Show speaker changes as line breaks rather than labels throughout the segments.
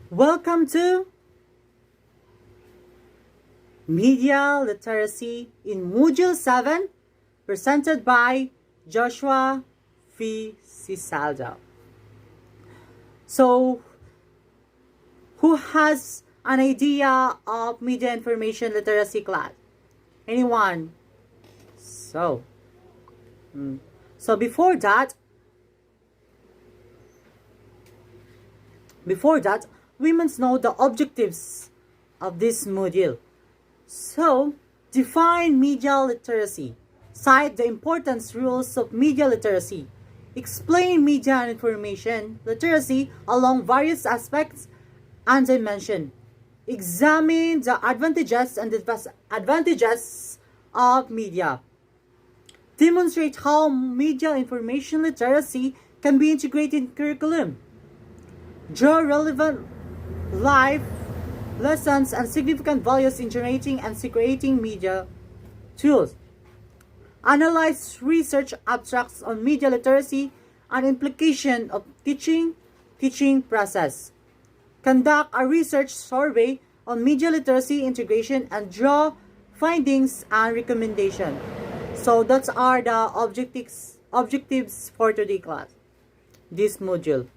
Welcome to Media Literacy in Module 7, presented by Joshua V. Cisaldo. So, who has an idea of media information literacy class? Anyone? So, so before that, we must know the objectives of this module. So, define media literacy. Cite the important rules of media literacy. Explain media and information literacy along various aspects and dimensions. Examine the advantages and disadvantages of media. Demonstrate how media information literacy can be integrated in curriculum. Draw relevant life lessons and significant values in generating and creating media tools. Analyze research abstracts on media literacy and implication of teaching process. Conduct a research survey on media literacy integration and draw findings and recommendations. So that's are the objectives for today's class, this module.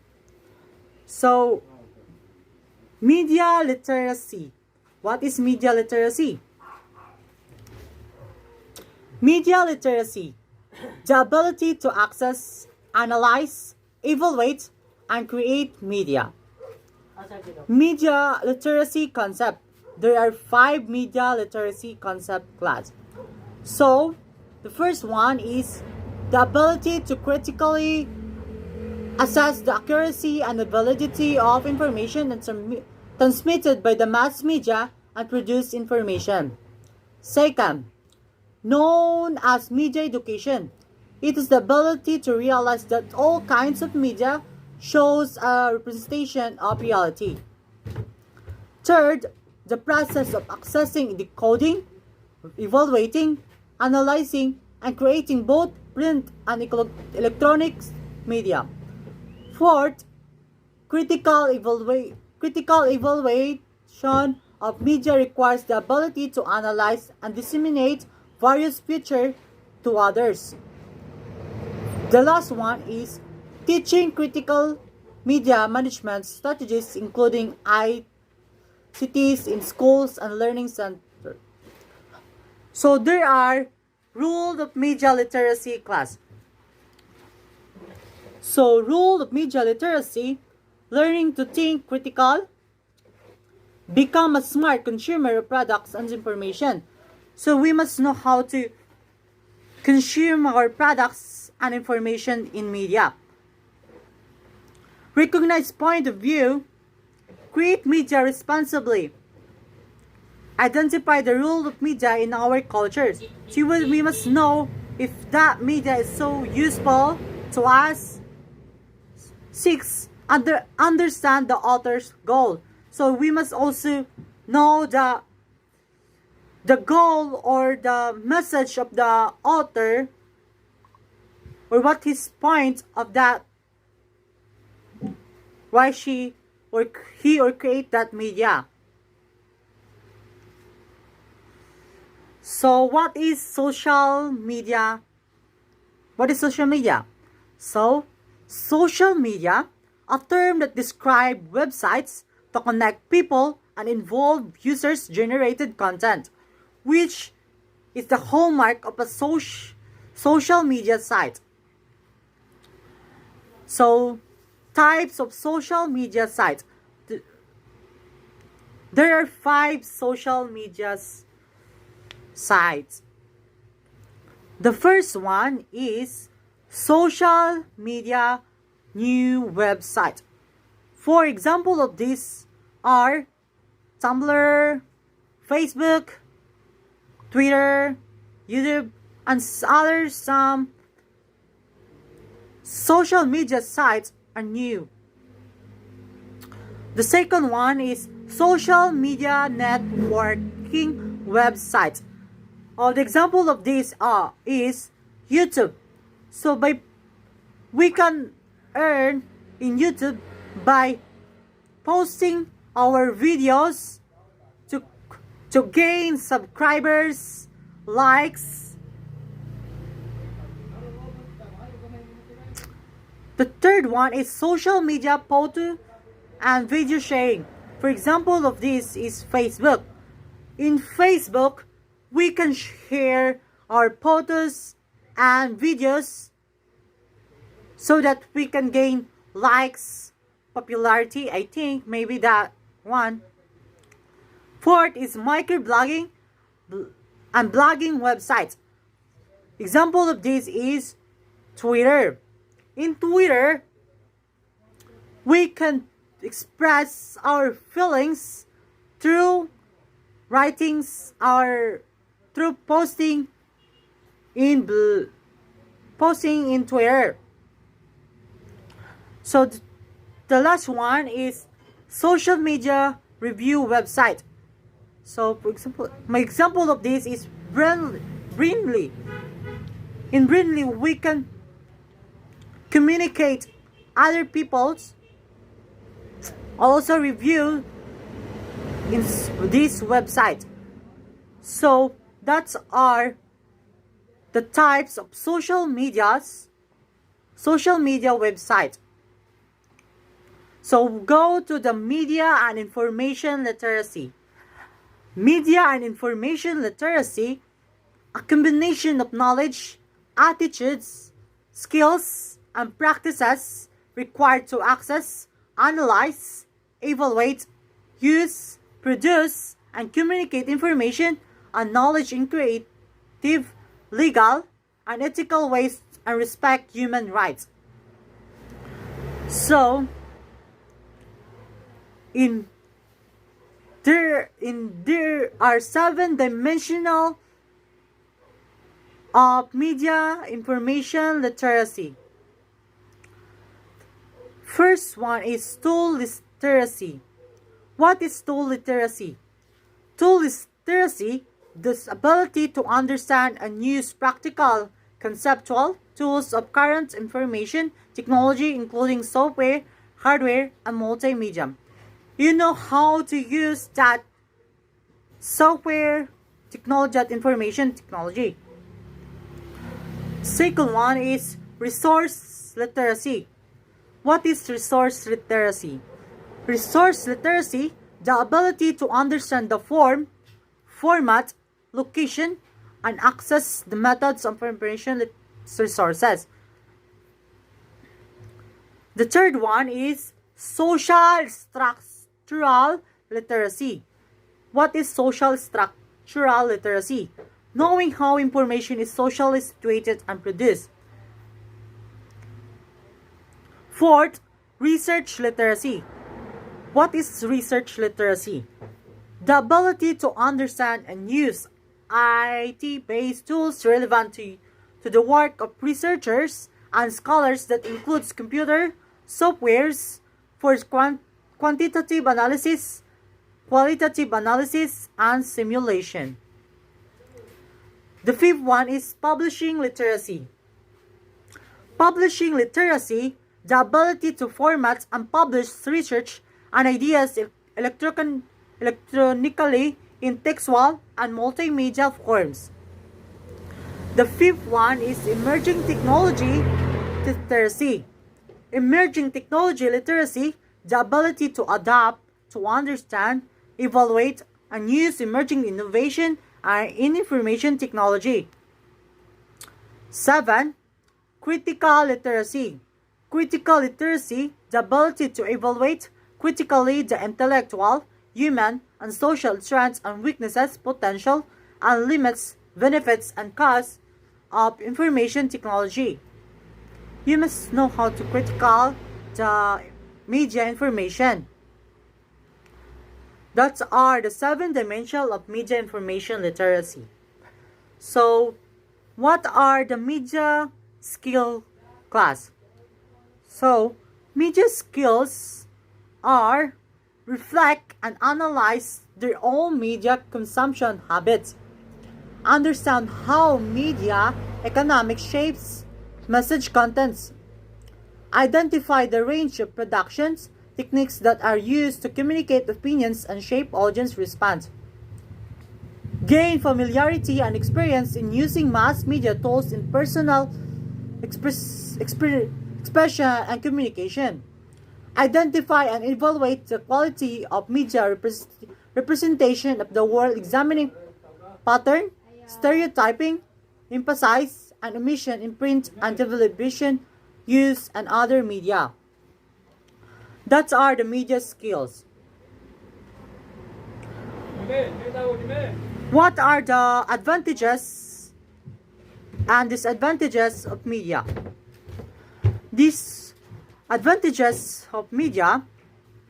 So, media literacy. What is media literacy? Media literacy, the ability to access, analyze, evaluate, and create media. Media literacy concept. There are 5 media literacy concept class. So, the first one is the ability to critically assess the accuracy and the validity of information transmitted by the mass media and produced information. Second, known as media education. It is the ability to realize that all kinds of media shows a representation of reality. Third, the process of accessing, decoding, evaluating, analyzing, and creating both print and electronic media. Fourth, critical evaluation of media requires the ability to analyze and disseminate various features to others. The last one is teaching critical media management strategies, including ICTs in schools and learning centers. So there are rules of media literacy class. So, rule of media literacy: learning to think critical, become a smart consumer of products and information. So, we must know how to consume our products and information in media. Recognize point of view, create media responsibly. Identify the role of media in our culture. So, we must know if that media is so useful to us. 6. Understand the author's goal. So we must also know the goal or the message of the author, or what his point of that, why he or create that media. So what is social media? What is social media? So, social media, a term that describes websites to connect people and involve users-generated content, which is the hallmark of a social media site. So, types of social media sites. There are 5 social media sites. The first one is social media new website. For example of these are Tumblr, Facebook, Twitter, YouTube, and others. Some social media sites are new. The second one is social media networking websites. The example of this is YouTube. So we can earn in YouTube by posting our videos to, to gain subscribers, likes. The third one is social media photo and video sharing. For example of this is Facebook. In Facebook, we can share our photos and videos so that we can gain likes, popularity. I think maybe that one. Fourth is microblogging and blogging websites. Example of this is Twitter. In Twitter, we can express our feelings through writings or through posting in Twitter. So the last one is social media review website. So for example, my example of this is Brindley. In Brindley, we can communicate other people's also review in this website. So that's are the types of social media website. So go to the media and information literacy. Media and information literacy, a combination of knowledge, attitudes, skills, and practices required to access, analyze, evaluate, use, produce, and communicate information and knowledge in creative, legal, and ethical ways and respect human rights. So, there are 7 dimensional of media information literacy. First one is tool literacy. What is tool literacy? Tool literacy, the ability to understand and use practical conceptual tools of current information technology, including software, hardware, and multimedia. You know how to use that software technology, that information technology. Second one is resource literacy. What is resource literacy? Resource literacy, the ability to understand the form, format, location, and access the methods of information resources. The third one is social structural literacy. What is social structural literacy? Knowing how information is socially situated and produced. Fourth, research literacy. What is research literacy? The ability to understand and use IT-based tools relevant to the work of researchers and scholars that includes computer softwares for quantitative analysis, qualitative analysis, and simulation. The fifth one is publishing literacy. Publishing literacy, the ability to format and publish research and ideas electronically in textual and multimedia forms. The fifth one is emerging technology literacy. Emerging technology literacy, the ability to adapt, to understand, evaluate, and use emerging innovation in information technology. 7. Critical literacy. Critical literacy, the ability to evaluate critically the intellectual, human, and social strengths and weaknesses, potential, and limits, benefits, and costs of information technology. You must know how to critical the media information. That are the 7 dimensions of media information literacy. So, what are the media skill class? So, media skills are reflect and analyze their own media consumption habits, understand how media economics shapes message contents, identify the range of productions, techniques that are used to communicate opinions and shape audience response. Gain familiarity and experience in using mass media tools in personal expression and communication. Identify and evaluate the quality of media representation of the world, examining pattern, stereotyping, emphasize, and omission in print and television use and other media. That are the media skills. What are the advantages and disadvantages of media? These advantages of media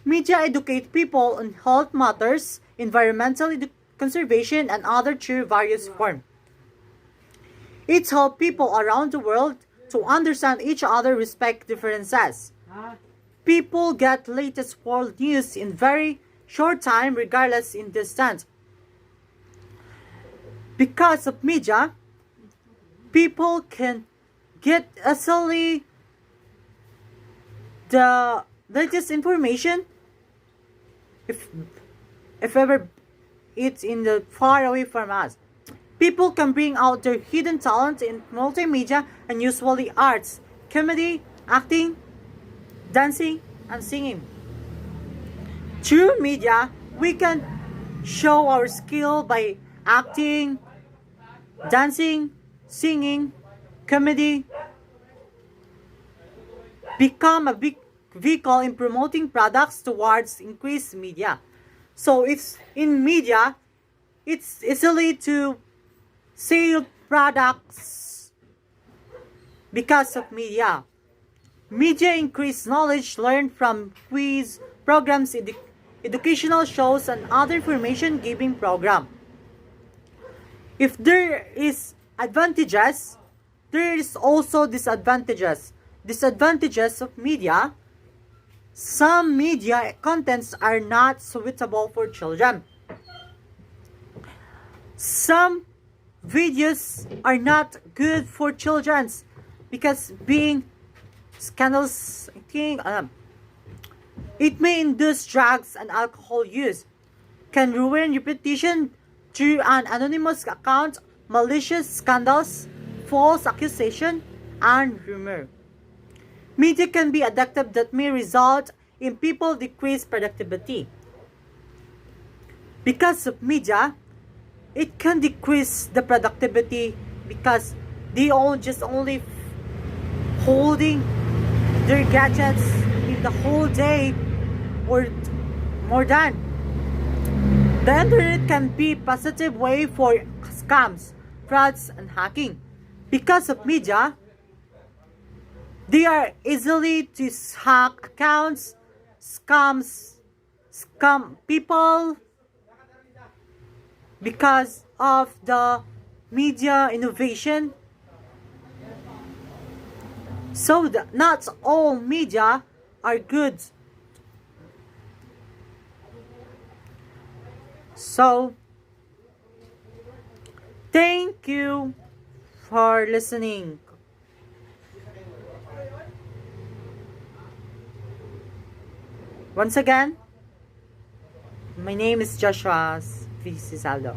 educate people on health matters, environmental conservation, and other through various forms. It helps people around the world to understand each other, respect differences. People get latest world news in very short time, regardless in distance. Because of media, people can get easily the latest information if ever it's in the far away from us. People can bring out their hidden talent in multimedia and usually arts, comedy, acting, dancing, and singing. Through media, we can show our skill by acting, dancing, singing, comedy, become a big vehicle in promoting products towards increased media. So it's in media, it's easily to sell products because of media. Media increase knowledge learned from quiz programs, educational shows, and other information giving program. If there is advantages, there is also disadvantages. Disadvantages of media: some media contents are not suitable for children. Some videos are not good for children because being scandals, I think, it may induce drugs and alcohol use, can ruin reputation through an anonymous account, malicious scandals, false accusation, and rumor. Media can be addictive that may result in people decreased productivity. Because of media, it can decrease the productivity because they all just only holding their gadgets in the whole day or more than. The internet can be a positive way for scams, frauds, and hacking. Because of media, they are easily to hack accounts, scam people because of the media innovation. So not all media are good. So thank you for listening. Once again, my name is Joshua Vicisalo.